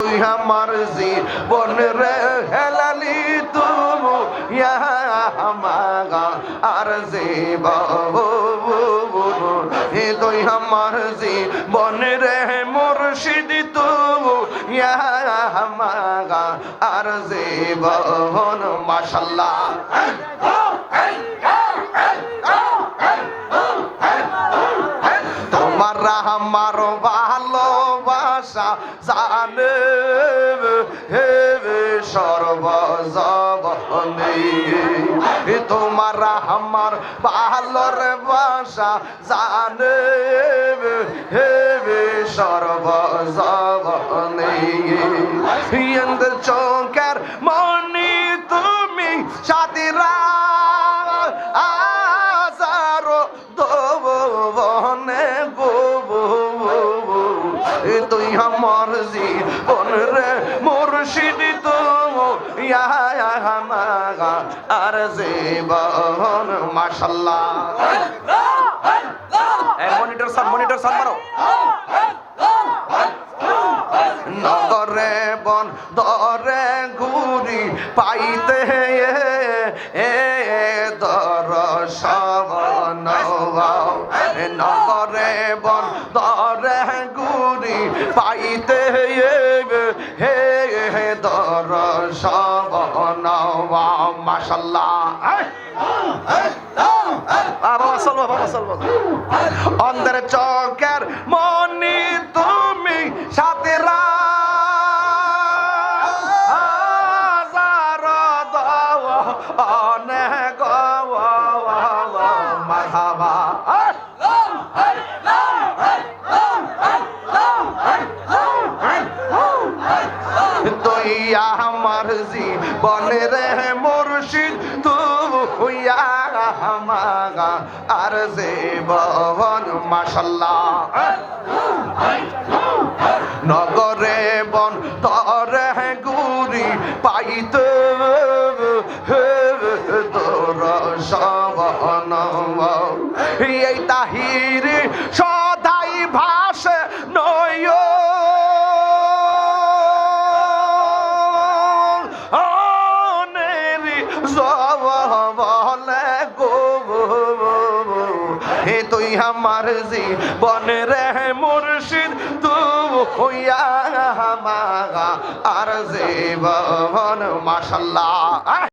তুই আমার জীবন রে হেলালি তুমি ইয়া আমাগা আর জীবন তুই আমার জীবন রে মুর্শিদ তুমি ইয়া আমাগা আর জীবন মাশাআল্লাহ তোমার আমার ভালোবাসা জানে সর্বজবনে তোমার আমার ভালোর বাসা জানে সর্বজবনে চোখের মনি তুমি সাথীরা আজারো দোবনে গো তুই আমার জীবন রে মুর্শিদ তুমি ইয়া আমাগা আর জীবন মাশাআল্লাহ মনিটর সান মারো নগরে বন দরে ঘুরি পাইতে দর্শন নগরে বন দরে ঘুরি পাইতে হে দর্শন মাশাআল্লাহ অন্ধের চোখের মনি তুমি সাথীরা অনেক মারহাবা তুই আমার জীবনের মুর্শিদ তুই আমাগা আর জীবন মাশাআল্লাহ নগরে বন তরে গুরি পাইতে তোর সবন এই তাহির সদাই ভাসে নয় তুই আমার জীবন রে মুর্শিদ তুই আমাগা আর জীবন মাশাআল্লাহ